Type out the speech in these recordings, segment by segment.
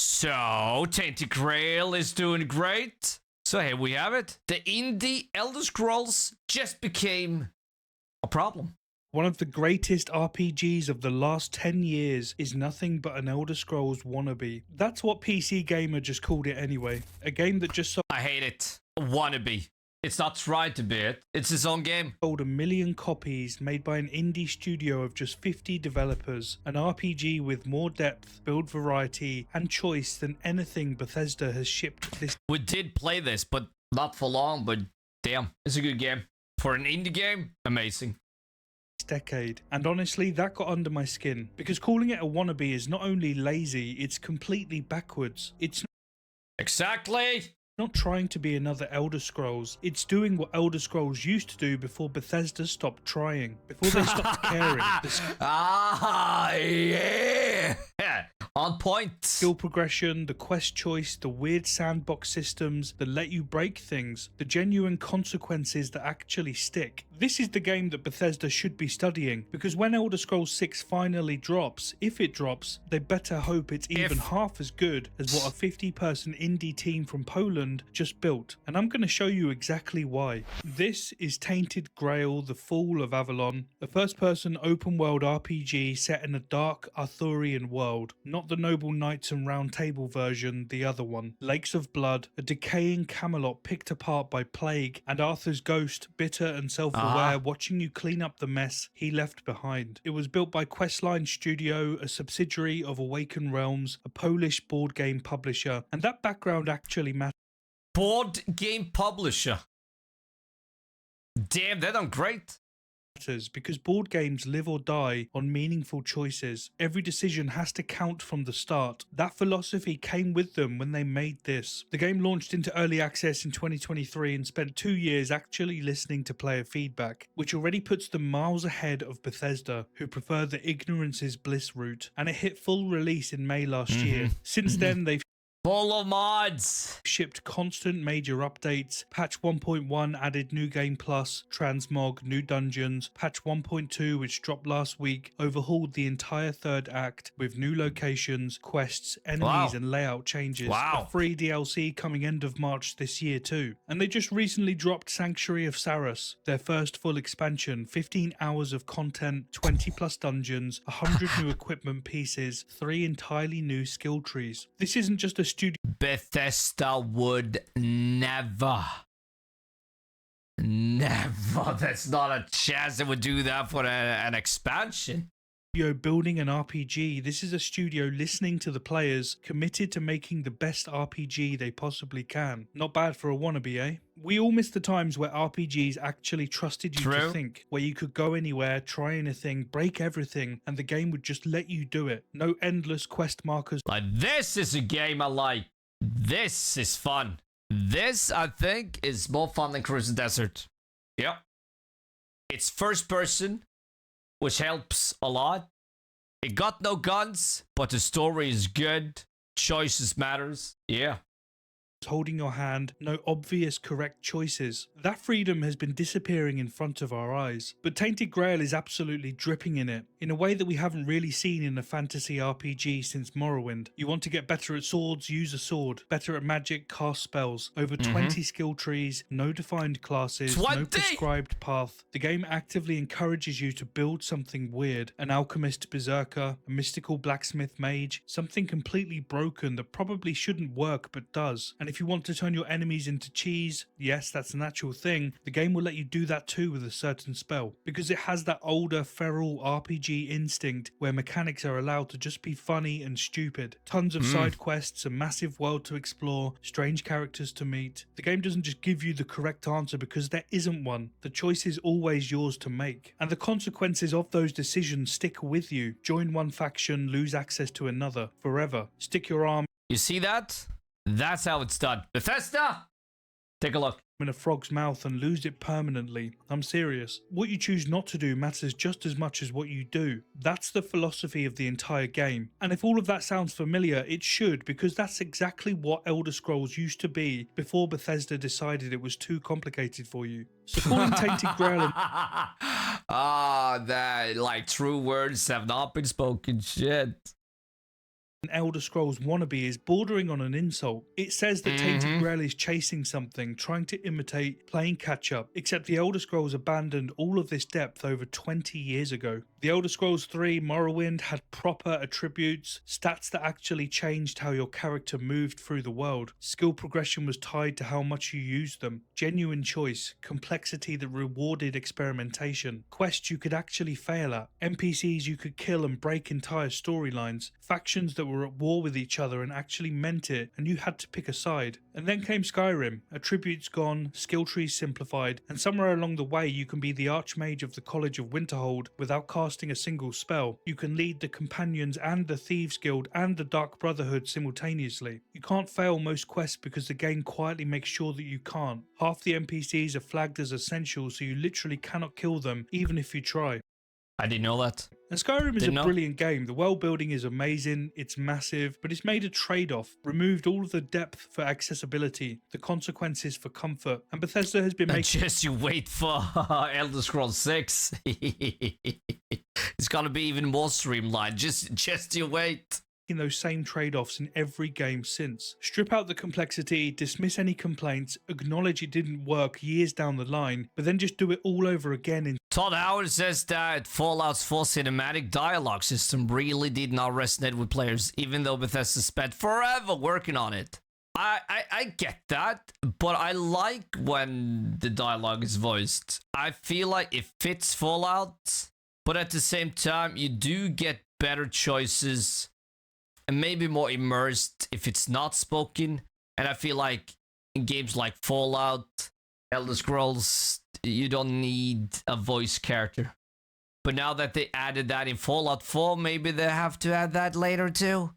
So, Tainted Grail is doing great. So here we have it. The indie Elder Scrolls just became a problem. One of the greatest RPGs of the last 10 years is nothing but an Elder Scrolls wannabe. That's what PC Gamer just called it anyway. A game that just I hate it. Wannabe. It's not trying to be it. It's its own game. sold 1 million copies, made by an indie studio of just 50 developers. An RPG with more depth, build variety, and choice than anything Bethesda has shipped this We did play this, but not for long. But damn, it's a good game. For an indie game, amazing. decade. And honestly, that got under my skin. Because calling it a wannabe is not only lazy, it's completely backwards. It's Exactly. not trying to be another Elder Scrolls. It's doing what Elder Scrolls used to do before Bethesda stopped trying. Before they stopped caring. The Yeah. On point. skill progression, the quest choice, the weird sandbox systems that let you break things, the genuine consequences that actually stick. This is the game that Bethesda should be studying, because when Elder Scrolls 6 finally drops, if it drops, they better hope it's even half as good as what a 50-person indie team from Poland just built. And I'm going to show you exactly why. This is Tainted Grail, the Fall of Avalon, a first-person open-world RPG set in a dark Arthurian world. Not the Noble Knights and Round Table version, the other one. Lakes of blood, a decaying Camelot picked apart by plague, and Arthur's ghost, bitter and self-aware, watching you clean up the mess he left behind. It was built by Questline Studio, a subsidiary of Awaken Realms, a Polish board game publisher, and that background actually matters. Board game publisher. Damn, they're done great. Because board games live or die on meaningful choices. Every decision has to count from the start. That philosophy came with them when they made this. The game launched into early access in 2023 and spent 2 years actually listening to player feedback, which already puts them miles ahead of Bethesda, who prefer the ignorance is bliss route, and it hit full release in May last year. Since then, they've Full of mods. shipped constant major updates. Patch 1.1 added New Game Plus, Transmog, new dungeons. Patch 1.2, which dropped last week, overhauled the entire third act with new locations, quests, enemies, and layout changes. A free DLC coming end of March this year too. And they just recently dropped Sanctuary of Saras, their first full expansion, 15 hours of content, 20 plus dungeons, 100 new equipment pieces, 3 entirely new skill trees. This isn't just a studio Bethesda would never. That's not a chance they would do that for an expansion. building an RPG. This is a studio listening to the players, committed to making the best RPG they possibly can. Not bad for a wannabe, eh? We all miss the times where RPGs actually trusted you to think, where you could go anywhere, try anything, break everything, and the game would just let you do it. No endless quest markers. Like, this is a game I like. This is fun. This, I think, is more fun than Cruising Desert. Yep. It's first person, which helps a lot. It got no guns, but the story is good. Choices matters. Yeah. Holding your hand, no obvious correct choices. That freedom has been disappearing in front of our eyes. But Tainted Grail is absolutely dripping in it, in a way that we haven't really seen in a fantasy RPG since Morrowind. You want to get better at swords, use a sword. Better at magic, cast spells. Over 20 skill trees, no defined classes, no prescribed path. The game actively encourages you to build something weird. An alchemist berserker, a mystical blacksmith mage, something completely broken that probably shouldn't work but does. And if you want to turn your enemies into cheese, yes, that's an actual thing, the game will let you do that too with a certain spell. Because it has that older, feral RPG instinct where mechanics are allowed to just be funny and stupid. Tons of side quests, a massive world to explore, strange characters to meet. The game doesn't just give you the correct answer because there isn't one. The choice is always yours to make. And the consequences of those decisions stick with you. Join one faction, lose access to another, forever. Stick your arm You see that? That's how it's done. Bethesda! Take a look. in a frog's mouth and lose it permanently. I'm serious. What you choose not to do matters just as much as what you do. That's the philosophy of the entire game. And if all of that sounds familiar, it should, because that's exactly what Elder Scrolls used to be before Bethesda decided it was too complicated for you. So calling Tainted Grail that, like, true words have not been spoken. Shit. Elder Scrolls Wannabe is bordering on an insult. It says that Tainted Grail is chasing something, trying to imitate, playing catch up, except the Elder Scrolls abandoned all of this depth over 20 years ago. The Elder Scrolls 3 Morrowind had proper attributes, stats that actually changed how your character moved through the world. Skill progression was tied to how much you used them. Genuine choice, complexity that rewarded experimentation, quests you could actually fail at, NPCs you could kill and break entire storylines, factions that were at war with each other and actually meant it, and you had to pick a side. And then came Skyrim, attributes gone, skill trees simplified, and somewhere along the way you can be the Archmage of the College of Winterhold without casting a single spell. You can lead the Companions and the Thieves Guild and the Dark Brotherhood simultaneously. You can't fail most quests because the game quietly makes sure that you can't. Half the NPCs are flagged as essential, so you literally cannot kill them even if you try. I didn't know that. And Skyrim is brilliant game. The world building is amazing, it's massive, but it's made a trade-off, removed all of the depth for accessibility, the consequences for comfort, and Bethesda has been making... Just you wait for Elder Scrolls 6. It's gonna be even more streamlined. Just you wait. Those same trade-offs in every game since. Strip out the complexity, dismiss any complaints, acknowledge it didn't work years down the line, but then just do it all over again in... Todd Howard says that Fallout's 4 cinematic dialogue system really did not resonate with players, even though Bethesda spent forever working on it. I get that, but I like when the dialogue is voiced. I feel like it fits Fallout, but at the same time, you do get better choices and maybe more immersed if it's not spoken. And I feel like in games like Fallout, Elder Scrolls, you don't need a voice character. But now that they added that in Fallout 4, maybe they have to add that later too.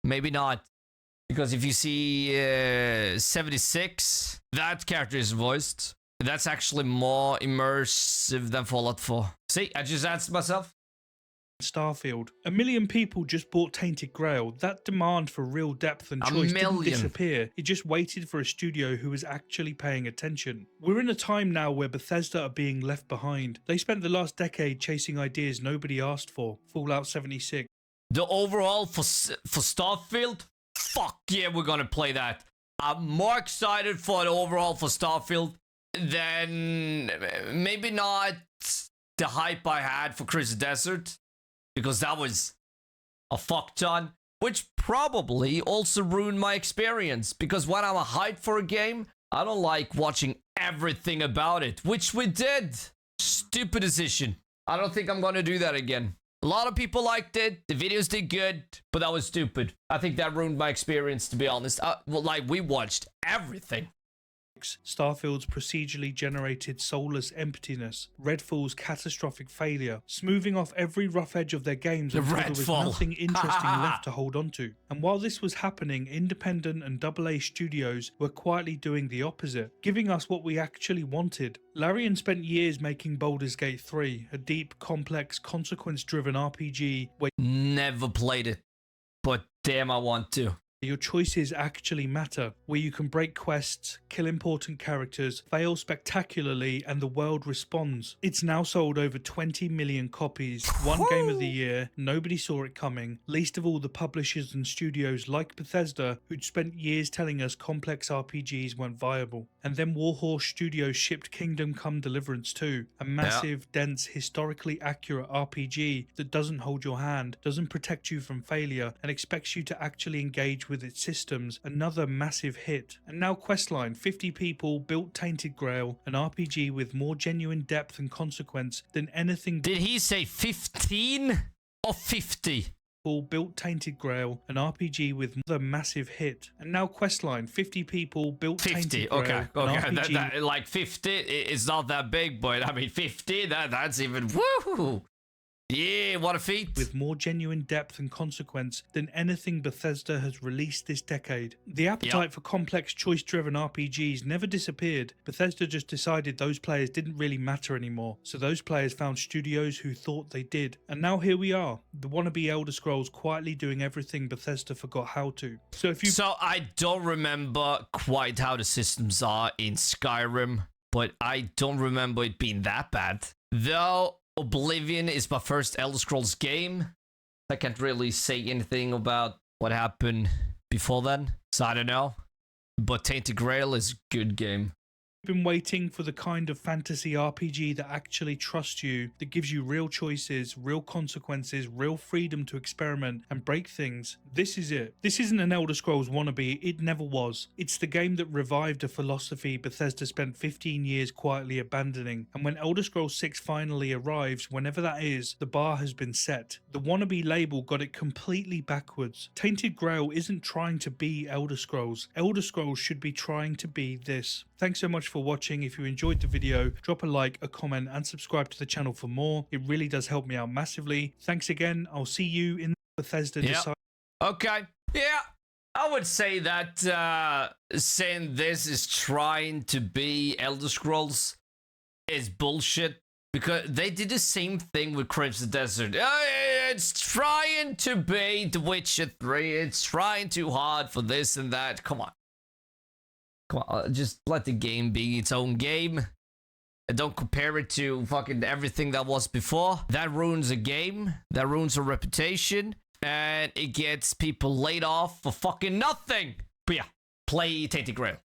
Maybe not. Because if you see 76, that character is voiced. That's actually more immersive than Fallout 4. See, I just answered myself. Starfield. 1 million people just bought Tainted Grail. That demand for real depth and choice didn't disappear. It just waited for a studio who was actually paying attention. We're in a time now where Bethesda are being left behind. They spent the last decade chasing ideas nobody asked for. Fallout 76. The overall for Starfield? Fuck yeah, we're gonna play that. I'm more excited for the overall for Starfield than maybe not the hype I had for Crystal Desert, because that was a fuck ton, which probably also ruined my experience, because when I'm hyped for a game, I don't like watching everything about it, which we did. Stupid decision. I don't think I'm gonna do that again. A lot of people liked it, the videos did good, but that was stupid. I think that ruined my experience, to be honest. We watched everything. Starfield's procedurally generated soulless emptiness, Redfall's catastrophic failure, smoothing off every rough edge of their games until there was nothing interesting left to hold on to. And while this was happening, independent and AA studios were quietly doing the opposite, giving us what we actually wanted. Larian spent years making Baldur's Gate 3, a deep, complex, consequence-driven RPG where... Never played it, but damn, I want to. Your choices actually matter, where you can break quests, kill important characters, fail spectacularly, and the world responds. It's now sold over 20 million copies, one game of the year, nobody saw it coming, least of all the publishers and studios like Bethesda, who'd spent years telling us complex RPGs weren't viable. And then Warhorse Studios shipped Kingdom Come Deliverance 2, a massive, dense, historically accurate RPG that doesn't hold your hand, doesn't protect you from failure, and expects you to actually engage with its systems. Another massive hit. And now Questline, 50 people built Tainted Grail, an RPG with more genuine depth and consequence than anything... Did he say 15 or 50? Built Tainted Grail, an RPG with another massive hit. And now Questline, 50 people built 50, Tainted Grail, okay. an RPG... That, like 50, it's not that big, but I mean 50, that's even... Woohoo! Yeah, what a feat. With more genuine depth and consequence than anything Bethesda has released this decade. The appetite for complex choice-driven RPGs never disappeared. Bethesda just decided those players didn't really matter anymore, so those players found studios who thought they did. And now here we are, the wannabe Elder Scrolls quietly doing everything Bethesda forgot how to. So I don't remember quite how the systems are in Skyrim, but I don't remember it being that bad. Though Oblivion is my first Elder Scrolls game. I can't really say anything about what happened before then. So I don't know. But Tainted Grail is a good game. Been waiting for the kind of fantasy RPG that actually trusts you, that gives you real choices, real consequences, real freedom to experiment and break things. This is it. This isn't an Elder Scrolls wannabe, it never was. It's the game that revived a philosophy Bethesda spent 15 years quietly abandoning, and when Elder Scrolls 6 finally arrives, whenever that is, the bar has been set. The wannabe label got it completely backwards. Tainted Grail isn't trying to be Elder Scrolls. Elder Scrolls should be trying to be this. Thanks so much for watching. If you enjoyed the video, drop a like, a comment and subscribe to the channel for more. It really does help me out massively. Thanks again. I'll see you in Bethesda. Yep. Okay. Yeah. I would say that saying this is trying to be Elder Scrolls is bullshit. Because they did the same thing with Crimson Desert. It's trying to be The Witcher 3. It's trying too hard for this and that. Come on. Come on, just let the game be its own game. And don't compare it to fucking everything that was before. That ruins a game. That ruins a reputation. And it gets people laid off for fucking nothing. But yeah, play Tainted Grail.